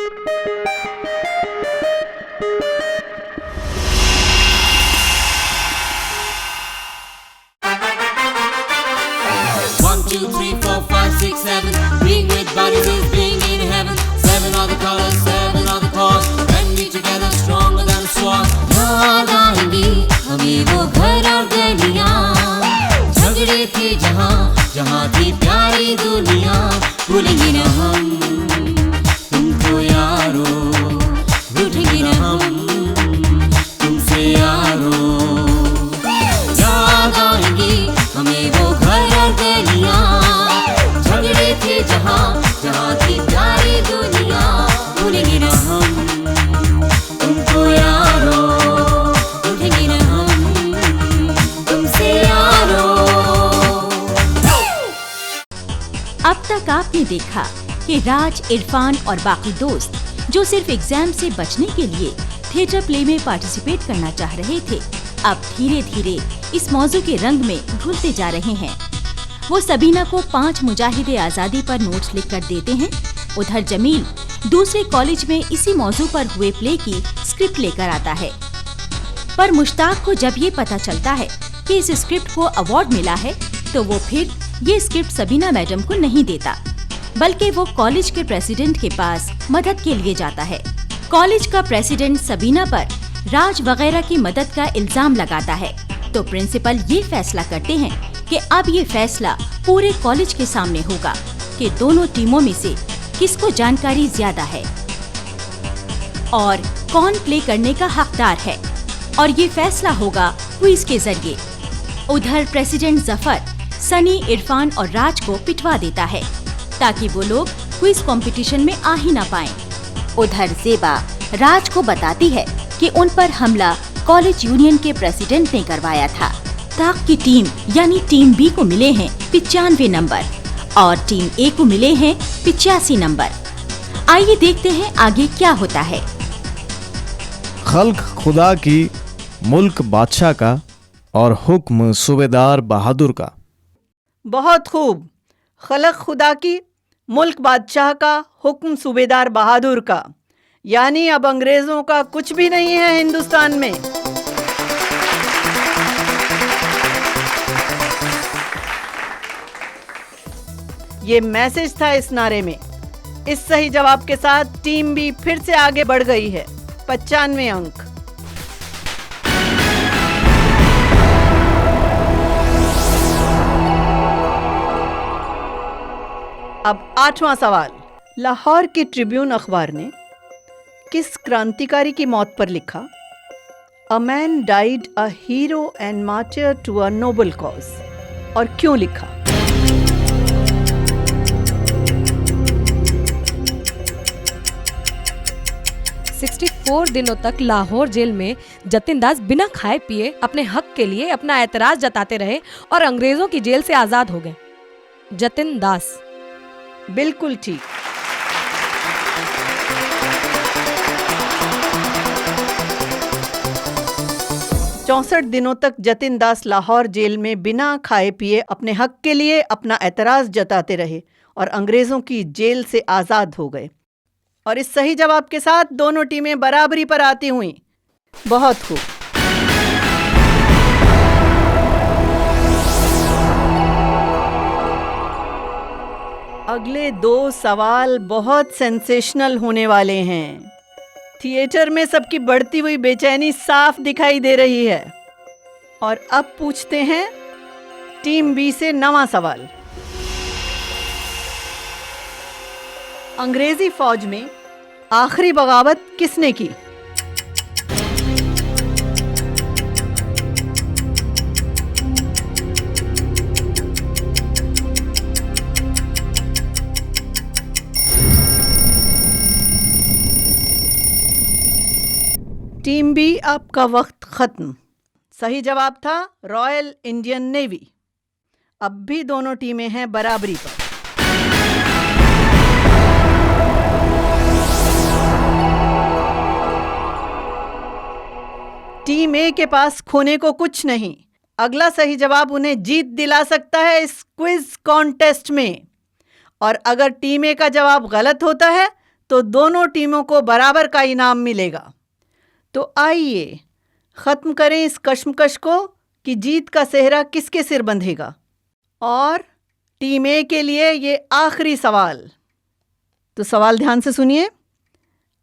One, two, three, four, five, six, seven. Being with buddies is being in heaven. Seven are the colors, seven are the chords. When we together, stronger than a sword. याद आएंगी हमें वो घर और गलियां, झगड़े थे जहाँ जहाँ थी प्यारी दुनिया। भूलेंगे न हम तुमको यारो, रूठेंगे न हम तुमसे यारो। याद आएंगी हमें वो घर और गलियां, झगड़े थे जहाँ जहाँ थी प्यारी दुनिया। भूलेंगे न हम तुमको यारो, रूठेंगे न हम तुमसे यारो। अब तक आपने देखा कि राज, इरफान और बाकी दोस्त जो सिर्फ एग्जाम से बचने के लिए थिएटर प्ले में पार्टिसिपेट करना चाह रहे थे, अब धीरे धीरे इस मौजू के रंग में घुलते जा रहे हैं। वो सबीना को 5 मुजाहिदे आज़ादी पर नोट्स लिख कर देते हैं। उधर जमील दूसरे कॉलेज में इसी मौजू पर हुए प्ले की स्क्रिप्ट लेकर आता है। पर मुश्ताक को जब ये पता चलता है कि इस स्क्रिप्ट को अवार्ड मिला है, तो वो फिर ये स्क्रिप्ट सबीना मैडम को नहीं देता, बल्कि वो कॉलेज के प्रेसिडेंट के पास मदद के लिए जाता है। कॉलेज का प्रेसिडेंट सबीना पर राज वगैरह की मदद का इल्जाम लगाता है, तो प्रिंसिपल ये फैसला करते हैं कि अब ये फैसला पूरे कॉलेज के सामने होगा कि दोनों टीमों में से किसको जानकारी ज्यादा है और कौन प्ले करने का हकदार है, और ये फैसला होगा क्विज के जरिए। उधर प्रेसिडेंट जफर सनी, इरफान और राज को पिटवा देता है ताकि वो लोग क्विज कंपटीशन में आ ही ना पाएं। उधर जेबा राज को बताती है कि उन पर हमला कॉलेज यूनियन के प्रेसिडेंट ने करवाया था। ताक की टीम यानी टीम बी को मिले हैं 95 नंबर और टीम ए को मिले हैं 85 नंबर। आइए देखते हैं आगे क्या होता है। खल्क खुदा की, मुल्क बादशाह का और हुक्म सूबेदार बहादुर का। बहुत खूब। खलक खुदा की, मुल्क बादशाह का, हुक्म सूबेदार बहादुर का, यानी अब अंग्रेजों का कुछ भी नहीं है हिंदुस्तान में। ये मैसेज था इस नारे में। इस सही जवाब के साथ टीम बी फिर से आगे बढ़ गई है, 95 अंक। अब 8वां सवाल। लाहौर की ट्रिब्यून अखबार ने किस क्रांतिकारी की मौत पर लिखा, a man died a hero and martyr to a noble cause, और क्यों लिखा? ₹64 दिनों तक लाहौर जेल में जतिन दास बिना खाए पिए अपने हक के लिए अपना एतराज जताते रहे और अंग्रेजों की जेल से आजाद हो गए। जतिन दास। बिल्कुल ठीक। चौसठ दिनों तक जतिन दास लाहौर जेल में बिना खाए पिए अपने हक के लिए अपना एतराज जताते रहे और अंग्रेजों की जेल से आजाद हो गए। और इस सही जवाब के साथ दोनों टीमें बराबरी पर आती हुई। बहुत खूब। अगले 2 सवाल बहुत सेंसेशनल होने वाले हैं। थिएटर में सबकी बढ़ती हुई बेचैनी साफ दिखाई दे रही है। और अब पूछते हैं टीम बी से 9वां सवाल। अंग्रेजी फौज में आखिरी बगावत किसने की? टीम बी, आपका वक्त खत्म। सही जवाब था रॉयल इंडियन नेवी। अब भी दोनों टीमें हैं बराबरी पर। टीम ए के पास खोने को कुछ नहीं। अगला सही जवाब उन्हें जीत दिला सकता है इस क्विज कॉन्टेस्ट में। और अगर टीम ए का जवाब गलत होता है तो दोनों टीमों को बराबर का इनाम मिलेगा। तो आइए खत्म करें इस कश्मकश को कि जीत का सेहरा किसके सिर बंधेगा। और टीम ए के लिए ये आखिरी सवाल। तो सवाल ध्यान से सुनिए।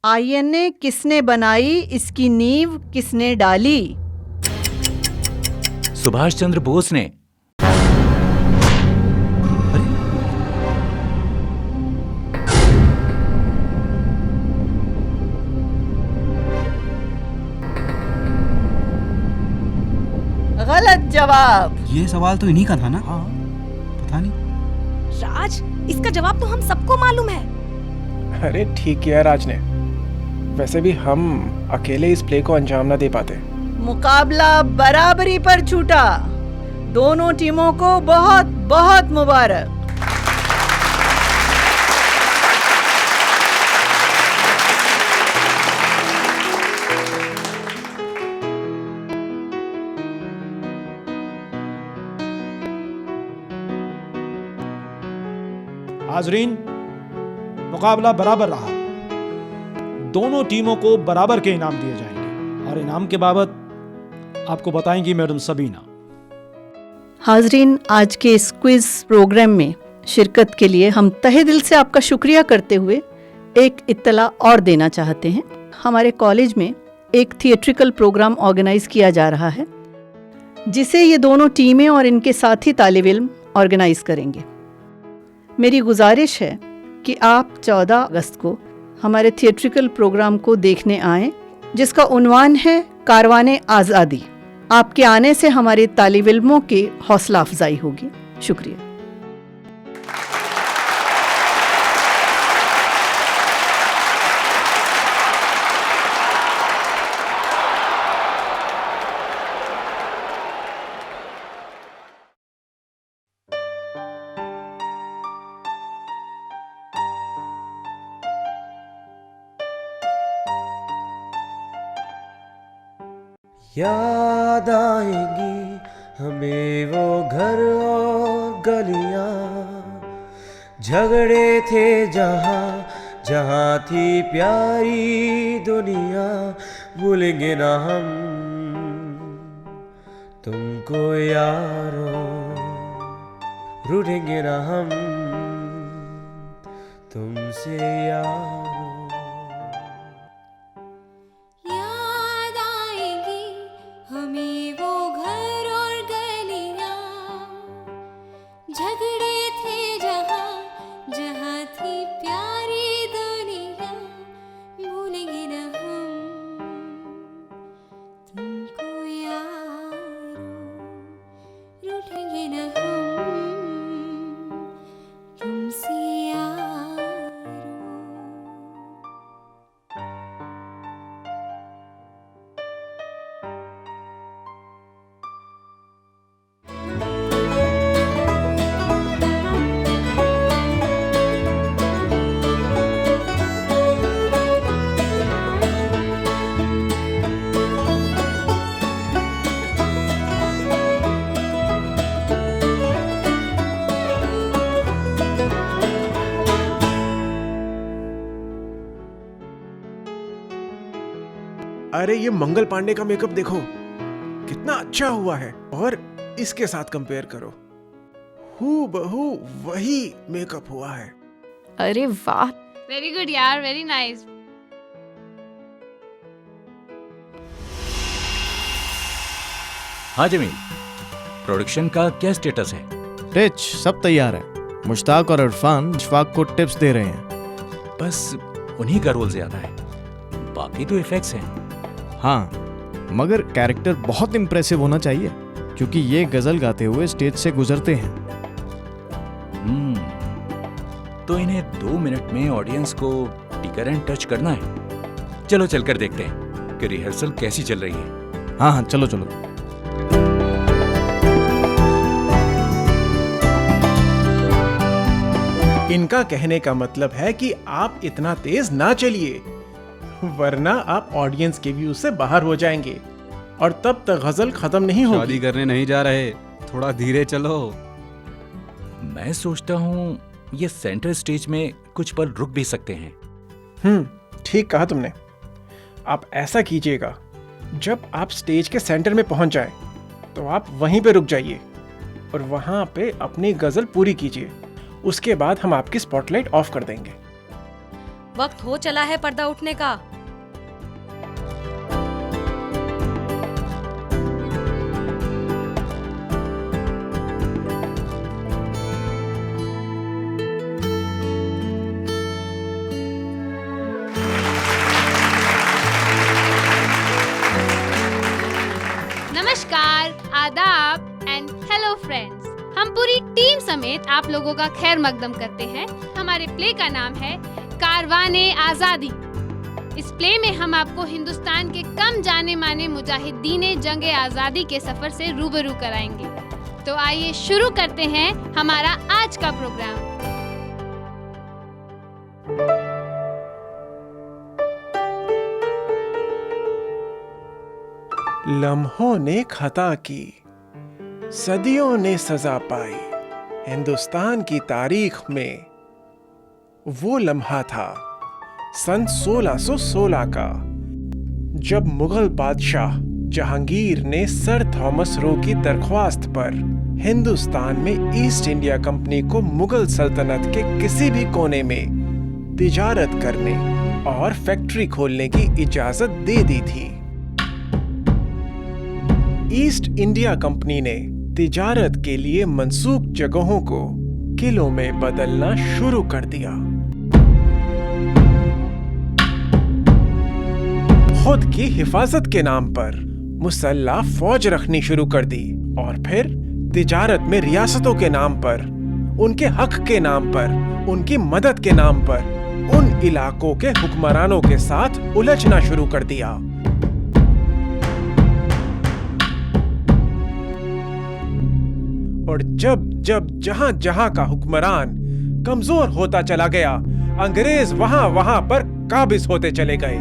आईएनए किसने बनाई, इसकी नींव किसने डाली? सुभाष चंद्र बोस ने। गलत जवाब। ये सवाल तो इन्हीं का था ना? हाँ, पता नहीं। राज, इसका जवाब तो हम सबको मालूम है। अरे ठीक किया राज ने। वैसे भी हम अकेले इस प्ले को अंजाम न दे पाते। मुकाबला बराबरी पर छूटा। दोनों टीमों को बहुत बहुत मुबारक। हाजरीन, मुकाबला बराबर रहा। दोनों टीमों को बराबर के इनाम दिए जाएंगे और इनाम के बाबत आपको बताएंगी मैडम सबीना। हाजरीन, आज के इस क्विज प्रोग्राम में शिरकत के लिए हम तहे दिल से आपका शुक्रिया करते हुए एक इत्तला और देना चाहते हैं। हमारे कॉलेज में एक थिएट्रिकल प्रोग्राम ऑर्गेनाइज किया जा रहा है, जिसे ये दोनों टीमें और इनके साथी तालिब इल्म ऑर्गेनाइज करेंगे। मेरी गुजारिश है कि आप 14 अगस्त को हमारे थिएट्रिकल प्रोग्राम को देखने आएं, जिसका उन्वान है कारवाने आज़ादी। आपके आने से हमारे तालिब इल्मों की हौसला अफजाई होगी। शुक्रिया। याद आएंगी हमें वो घर और गलियां, झगड़े थे जहाँ जहाँ थी प्यारी दुनिया। भूलेंगे ना हम तुमको यारो, रूठेंगे ना हम तुमसे यारो। अरे ये मंगल पांडे का मेकअप देखो, कितना अच्छा हुआ है। और इसके साथ कंपेयर करो, हूबहू वही मेकअप हुआ है। अरे वाह, वेरी गुड यार, वेरी नाइस। हाँ जमील, प्रोडक्शन का क्या स्टेटस है? रिच, सब तैयार है। मुश्ताक और इरफान इशफाक को टिप्स दे रहे हैं। बस उन्हीं का रोल ज्यादा है, बाकी तो इफेक्ट्स हैं। हाँ, मगर कैरेक्टर बहुत इम्प्रेसिव होना चाहिए, क्योंकि ये गजल गाते हुए स्टेज से गुजरते हैं। तो इन्हें 2 मिनट में ऑडियंस को टिकर एंड टच करना है। चलो चलकर देखते हैं कि रिहर्सल कैसी चल रही है। हाँ हाँ, चलो चलो। इनका कहने का मतलब है कि आप इतना तेज ना चलिए, वरना आप ऑडियंस के व्यू से बाहर हो जाएंगे और तब तक गजल खत्म नहीं होगी। शादी करने नहीं जा रहे, थोड़ा धीरे चलो। मैं सोचता हूँ ये सेंटर स्टेज में कुछ पल रुक भी सकते हैं, ठीक कहा तुमने। आप ऐसा कीजिएगा, जब आप स्टेज के सेंटर में पहुंच जाए तो आप वहीं पे रुक जाइए और वहां पे अपनी गजल पूरी कीजिए। उसके बाद हम आपकी स्पॉटलाइट ऑफ कर देंगे। वक्त हो चला है पर्दा उठने का। नमस्कार, आदाब एंड हेलो फ्रेंड्स। हम पूरी टीम समेत आप लोगों का खैर मकदम करते हैं। हमारे प्ले का नाम है कारवाने आज़ादी। इस प्ले में हम आपको हिंदुस्तान के कम जाने माने मुजाहिदीने जंगे आज़ादी के सफर से रूबरू कराएंगे। तो आइए शुरू करते हैं हमारा आज का प्रोग्राम। लम्हों ने खता की, सदियों ने सजा पाई। हिंदुस्तान की तारीख में वो लम्हा था सन 1616 का, जब मुगल बादशाह जहांगीर ने सर थॉमस रो की दरख्वास्त पर हिंदुस्तान में ईस्ट इंडिया कंपनी को मुगल सल्तनत के किसी भी कोने में तिजारत करने और फैक्ट्री खोलने की इजाजत दे दी थी। ईस्ट इंडिया कंपनी ने तिजारत के लिए मंसूब जगहों को किलों में बदलना शुरू कर दिया। खुद की हिफाजत के नाम पर मुसल्ला फौज रखनी शुरू कर दी और फिर तिजारत में रियासतों के नाम पर, उनके हक के नाम पर, उनकी मदद के नाम पर उन इलाकों के हुक्मरानों के साथ उलझना शुरू कर दिया। और जब जब जहां जहां का हुक्मरान कमजोर होता चला गया, अंग्रेज वहां वहां पर काबिज होते चले गए।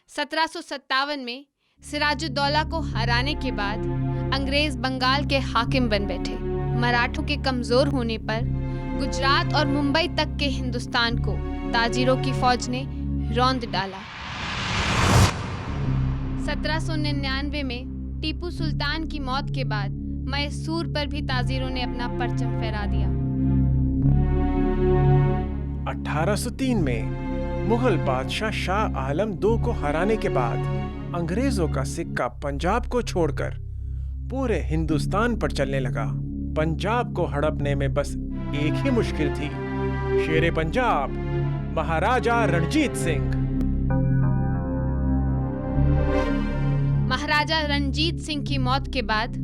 (1757) में सिराजुद्दौला को हराने के बाद अंग्रेज बंगाल के हाकिम बन बैठे। मराठों के कमजोर होने पर गुजरात और मुंबई तक के हिंदुस्तान को ताजिरों की फौज ने रौंद डाला। 1799 में टीपू सुल्तान की मौत के बाद मैसूर पर भी ताजिरों ने अपना परचम फहरा दिया। 1803 में मुगल बादशाह शाह आलम II को हराने के बाद अंग्रेजों का सिक्का पंजाब को छोड़कर पूरे हिंदुस्तान पर चलने लगा। पंजाब को हड़पने में बस एक ही मुश्किल थी, शेरे पंजाब महाराजा रणजीत सिंह। महाराजा रणजीत सिंह की मौत के बाद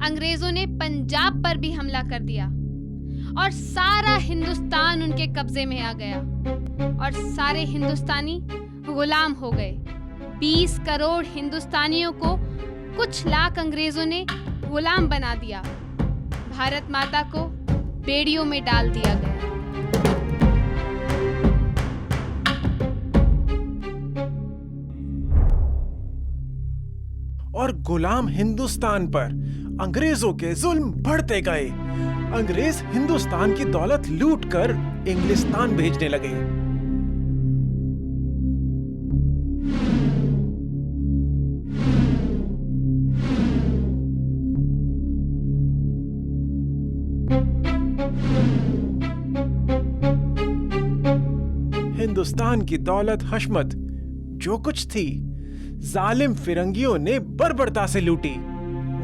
अंग्रेजों ने पंजाब पर भी हमला कर दिया और सारा हिंदुस्तान उनके कब्जे में आ गया और सारे हिंदुस्तानी गुलाम हो गए। 20 करोड़ हिंदुस्तानियों को कुछ लाख अंग्रेजों ने गुलाम बना दिया। भारत माता को बेड़ियों में डाल दिया गया। और गुलाम हिंदुस्तान पर अंग्रेजों के जुल्म बढ़ते गए। अंग्रेज हिंदुस्तान की दौलत लूटकर इंग्लिस्तान भेजने लगे। हिंदुस्तान की दौलत हशमत जो कुछ थी, जालिम फिरंगियों ने बर्बरता से लूटी।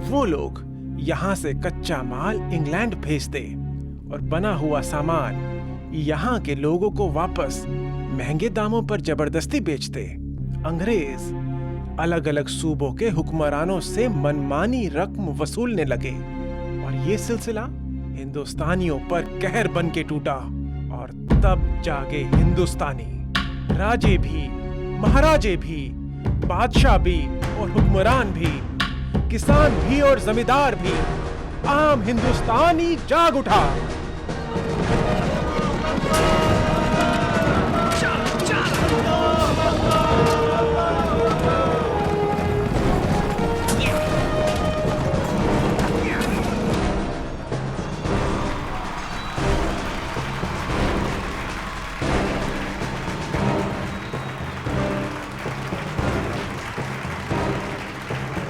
वो लोग यहाँ से कच्चा माल इंग्लैंड भेजते और बना हुआ सामान यहाँ के लोगों को वापस महंगे दामों पर जबरदस्ती बेचते। अंग्रेज अलग अलग सूबों के हुक्मरानों से मनमानी रकम वसूलने लगे और ये सिलसिला हिंदुस्तानियों पर कहर बन के टूटा। और तब जागे हिंदुस्तानी। राजे भी, महाराजे भी, बादशाह भी और हुक्मरान भी, किसान भी और जमींदार भी, आम हिंदुस्तानी जाग उठा।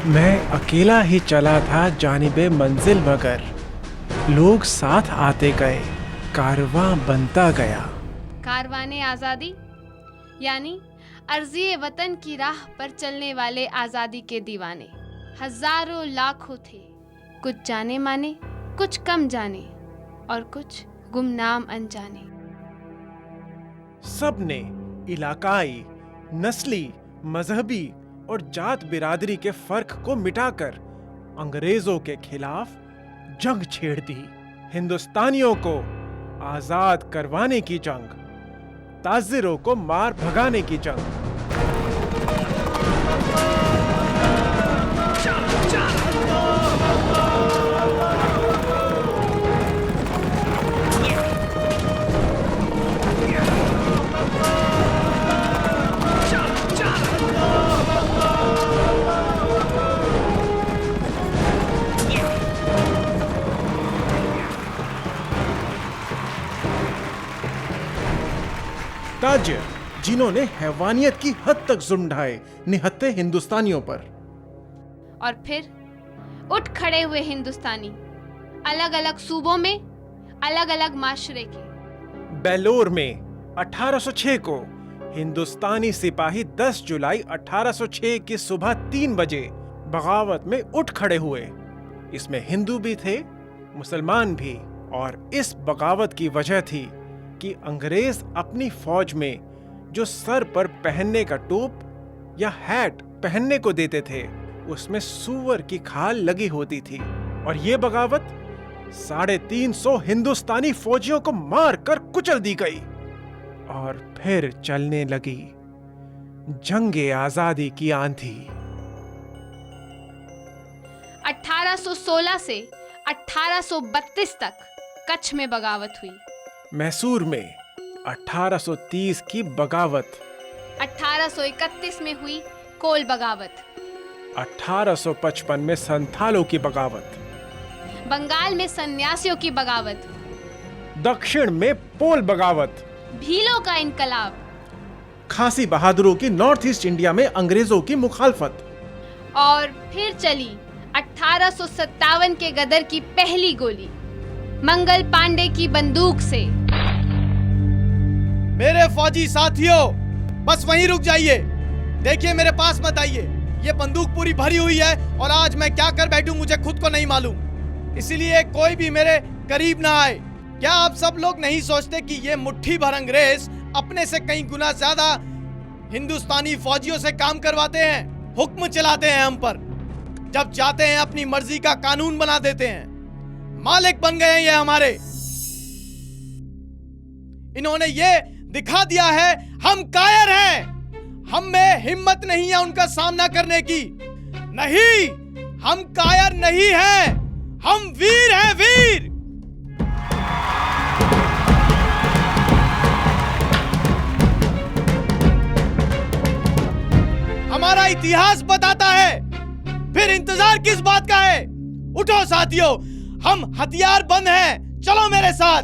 मैं अकेला ही चला था जानिबे मंजिल, मगर लोग साथ आते गए, कारवां बनता गया। कारवाने आज़ादी यानी अर्ज़ी वतन की राह पर चलने वाले आज़ादी के दीवाने हजारों लाखों थे। कुछ जाने माने, कुछ कम जाने और कुछ गुमनाम अनजाने। सब ने इलाकाई, नस्ली, मजहबी और जात बिरादरी के फर्क को मिटाकर अंग्रेजों के खिलाफ जंग छेड़ दी। हिंदुस्तानियों को आजाद करवाने की जंग, ताजिरों को मार भगाने की जंग। ताजिर जिन्होंने हैवानियत की हद तक जुल्म ढाए निहत्थे हिंदुस्तानियों पर। और फिर उठ खड़े हुए हिंदुस्तानी अलग अलग सूबों में, अलग अलग माशरे के। बेलोर में 1806 को हिंदुस्तानी सिपाही 10 जुलाई 1806 की सुबह 3 बजे बगावत में उठ खड़े हुए। इसमें हिंदू भी थे, मुसलमान भी। और इस बगावत की वजह थी कि अंग्रेज अपनी फौज में जो सर पर पहनने का टोप या हैट पहनने को देते थे, उसमें सूअर की खाल लगी होती थी। और ये बगावत 350 हिंदुस्तानी फौजियों को मारकर कुचल दी गई। और फिर चलने लगी जंगे आजादी की आंधी। 1816 से 1832 तक कच्छ में बगावत हुई। मैसूर में 1830 की बगावत। 1831 में हुई कोल बगावत। 1855 में संथालों की बगावत। बंगाल में सन्यासियों की बगावत। दक्षिण में पोल बगावत। भीलों का इनकलाब। खासी बहादुरों की नॉर्थ ईस्ट इंडिया में अंग्रेजों की मुखालफत। और फिर चली 1857 के गदर की पहली गोली मंगल पांडे की बंदूक से। मेरे फौजी साथियों, बस वहीं रुक जाइए। देखिए, मेरे पास मत आइए। ये बंदूक पूरी भरी हुई है और आज मैं क्या कर बैठूं मुझे खुद को नहीं मालूम। इसीलिए कोई भी मेरे करीब ना आए। क्या आप सब लोग नहीं सोचते कि ये मुट्ठी भर अंग्रेज अपने से कई गुना ज्यादा हिंदुस्तानी फौजियों से काम करवाते हैं, हुक्म चलाते हैं हम पर। जब चाहते हैं अपनी मर्जी का कानून बना देते हैं। मालिक बन गए हैं ये हमारे। इन्होंने ये दिखा दिया है हम कायर हैं। हम में हिम्मत नहीं है उनका सामना करने की। नहीं, हम कायर नहीं हैं, हम वीर हैं, वीर। हमारा इतिहास बताता है, फिर इंतजार किस बात का है। उठो साथियों, हम हथियार बंद हैं, चलो मेरे साथ।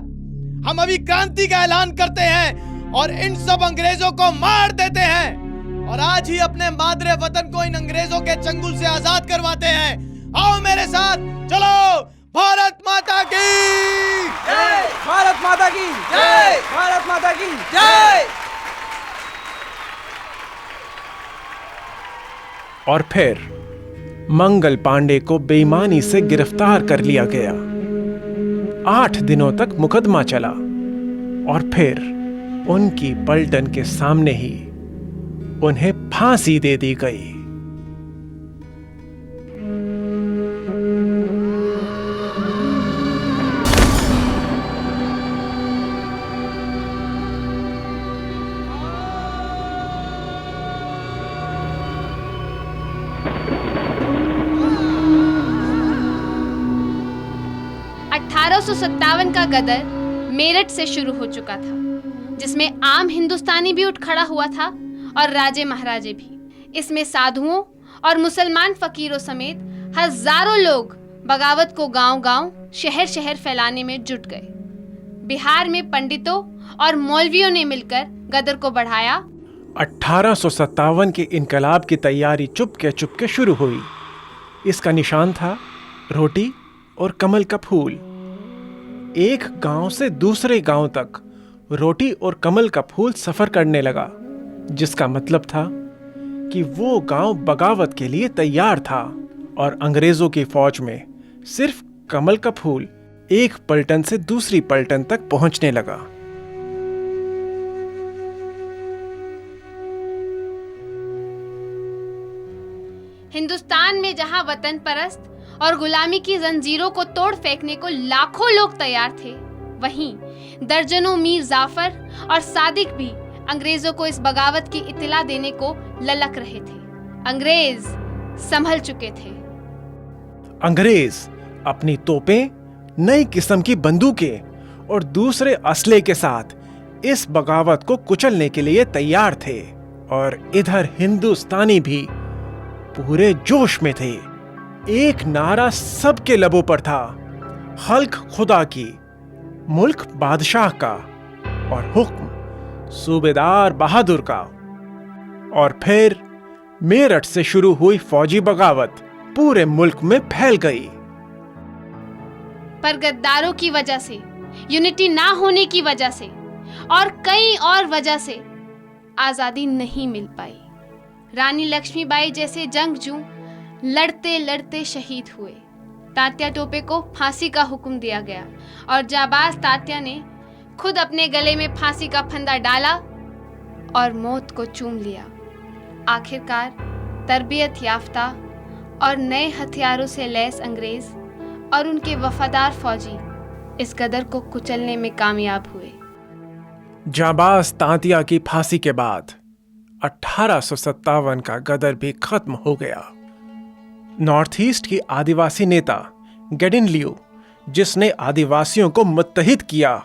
हम अभी क्रांति का ऐलान करते हैं और इन सब अंग्रेजों को मार देते हैं और आज ही अपने मादरे वतन को इन अंग्रेजों के चंगुल से आजाद करवाते हैं। आओ मेरे साथ, चलो। भारत माता की जय, भारत माता की जय, भारत माता की जय। और फिर मंगल पांडे को बेईमानी से गिरफ्तार कर लिया गया। 8 दिनों तक मुकदमा चला और फिर उनकी पलटन के सामने ही उन्हें फांसी दे दी गई। का गदर मेरठ से शुरू हो चुका था, जिसमें आम हिंदुस्तानी भी उठ खड़ा हुआ था और राजे महाराजे भी। इसमें साधुओं और मुसलमान फकीरों समेत हजारों लोग बगावत को गांव-गांव, शहर-शहर फैलाने में जुट गए। बिहार में पंडितों और मौलवियों ने मिलकर गदर को बढ़ाया। 1857 के इनकलाब की तैयारी चुपके चुपके शुरू हुई। इसका निशान था रोटी और कमल का फूल। एक गांव से दूसरे गांव तक रोटी और कमल का फूल सफर करने लगा, जिसका मतलब था कि वो गांव बगावत के लिए तैयार था और अंग्रेजों की फौज में सिर्फ कमल का फूल एक पलटन से दूसरी पलटन तक पहुंचने लगा। हिंदुस्तान में जहां वतन परस्त और गुलामी की जंजीरों को तोड़ फेंकने को लाखों लोग तैयार थे, वहीं दर्जनों मीर जाफर और सादिक भी अंग्रेजों को इस बगावत की इत्तला देने को ललक रहे थे। अंग्रेज संभल चुके थे। अंग्रेज अपनी तोपें, नई किस्म की बंदूकें और दूसरे असले के साथ इस बगावत को कुचलने के लिए तैयार थे और इधर हिंदुस्तानी भी पूरे जोश में थे। एक नारा सबके लबों पर था, खल्क खुदा की, मुल्क बादशाह का और हुक्म सूबेदार बहादुर का। और फिर मेरठ से शुरू हुई फौजी बगावत पूरे मुल्क में फैल गई। पर गद्दारों की वजह से, यूनिटी ना होने की वजह से और कई और वजह से आजादी नहीं मिल पाई। रानी लक्ष्मीबाई जैसे जंगजू लड़ते लड़ते शहीद हुए। तात्या टोपे को फांसी का हुक्म दिया गया और जाबाज तात्या ने खुद अपने गले में फांसी का फंदा डाला और मौत को चूम लिया। आखिरकार तरबियत याफ्ता और नए हथियारों से लैस अंग्रेज और उनके वफादार फौजी इस गदर को कुचलने में कामयाब हुए। जाबाज तांतिया की फांसी के बाद 1857 का गदर भी खत्म हो गया। नॉर्थ ईस्ट की आदिवासी नेता गेडिन लियू, जिसने आदिवासियों को मुत्तहिद किया,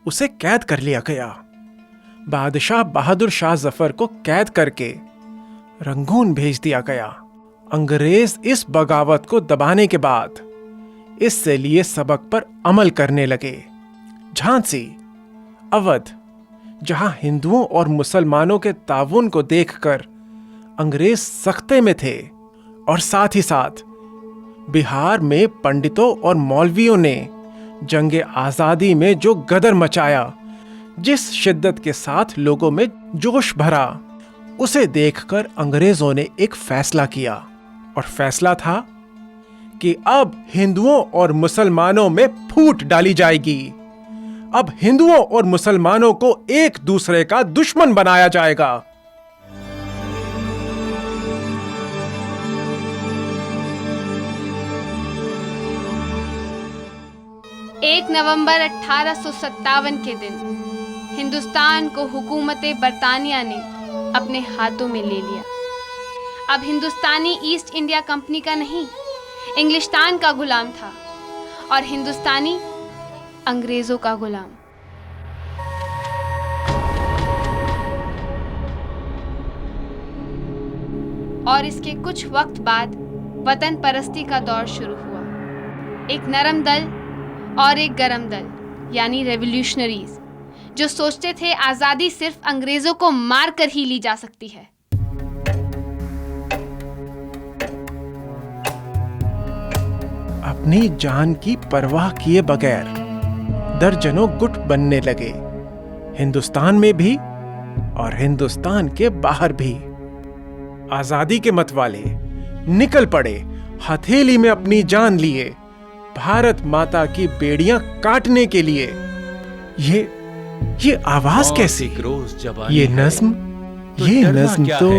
उसे कैद कर लिया गया। बादशाह बहादुर शाह जफर को कैद करके रंगून भेज दिया गया। अंग्रेज इस बगावत को दबाने के बाद इससे लिए सबक पर अमल करने लगे। झांसी, अवध, जहां हिंदुओं और मुसलमानों के ताउन को देखकर अंग्रेज सख्ते में थे, और साथ ही साथ बिहार में पंडितों और मौलवियों ने जंगे आजादी में जो गदर मचाया, जिस शिद्दत के साथ लोगों में जोश भरा, उसे देखकर अंग्रेजों ने एक फैसला किया। और फैसला था कि अब हिंदुओं और मुसलमानों में फूट डाली जाएगी। अब हिंदुओं और मुसलमानों को एक दूसरे का दुश्मन बनाया जाएगा। 1 नवंबर 1857 के दिन हिंदुस्तान को हुकूमत बरतानिया ने अपने हाथों में ले लिया। अब हिंदुस्तानी ईस्ट इंडिया कंपनी का नहीं, इंग्लिस्तान का गुलाम था और हिंदुस्तानी अंग्रेजों का गुलाम। और इसके कुछ वक्त बाद वतन परस्ती का दौर शुरू हुआ। एक नरम दल और एक गरम दल, यानी रेवोल्यूशनरीज, जो सोचते थे आजादी सिर्फ अंग्रेजों को मार कर ही ली जा सकती है। अपनी जान की परवाह किए बगैर दर्जनों गुट बनने लगे, हिंदुस्तान में भी और हिंदुस्तान के बाहर भी। आजादी के मतवाले निकल पड़े, हथेली में अपनी जान लिए, भारत माता की बेड़ियां काटने के लिए। ये आवाज कैसी? ये नज्म तो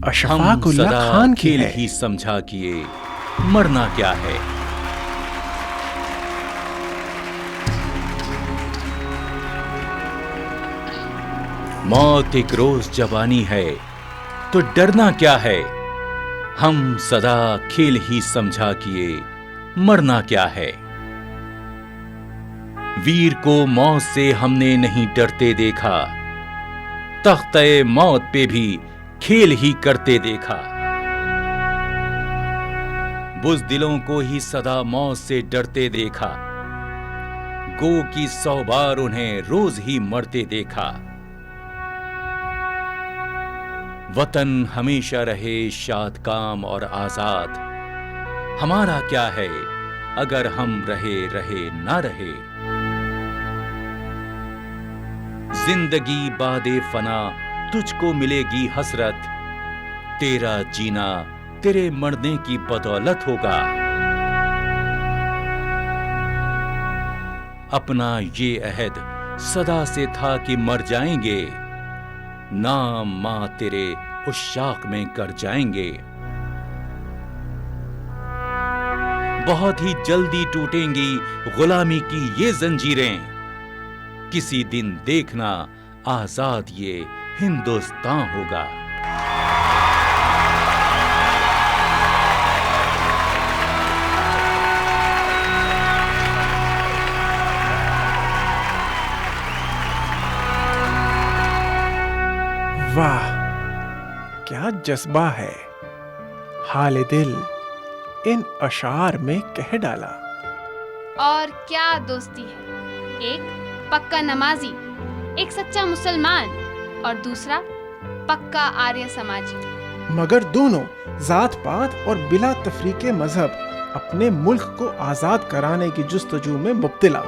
अशफाकुल्लाह खान की है। ही समझा किए मरना क्या है। मौत एक रोज जवानी है तो डरना क्या है। हम सदा खेल ही समझा किए मरना क्या है। वीर को मौत से हमने नहीं डरते देखा, तख्ते मौत पे भी खेल ही करते देखा। बुज़दिलों को ही सदा मौत से डरते देखा, गो की 100 बार उन्हें रोज ही मरते देखा। वतन हमेशा रहे शादकाम और आजाद, हमारा क्या है अगर हम रहे रहे ना रहे। जिंदगी बादे फना तुझको मिलेगी हसरत, तेरा जीना तेरे मरने की बदौलत होगा। अपना ये अहद सदा से था कि मर जाएंगे, नाम मां तेरे उश्शाक में कर जाएंगे। बहुत ही जल्दी टूटेंगी गुलामी की ये जंजीरें, किसी दिन देखना आजाद ये हिंदुस्तान होगा। वाह, क्या जज्बा है, हाल दिल इन अशार में कह डाला। और क्या दोस्ती है, एक पक्का नमाजी, एक सच्चा मुसलमान और दूसरा पक्का आर्य समाजी। मगर दोनों जात पात और बिला तफरीके मजहब अपने मुल्क को आजाद कराने की जुस्तजू में मुब्तला।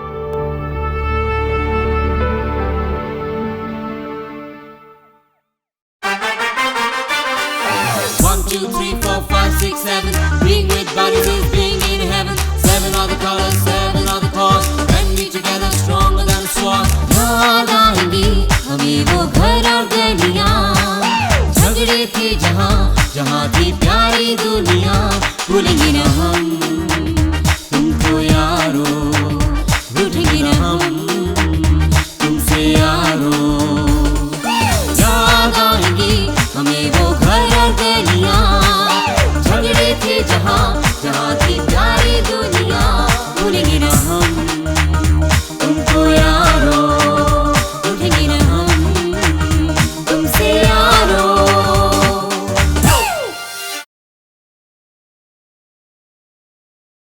1, 2, 3, 4, 5, 6, 7. Being with bodies is being in heaven. 7 are the colors, 7 are the cause. When we together stronger than a sword. याद आएंगी हमें वो घर और गलियां, झगड़े थे जहाँ जहाँ थी प्यारी दुनिया, भूलेंगे न हम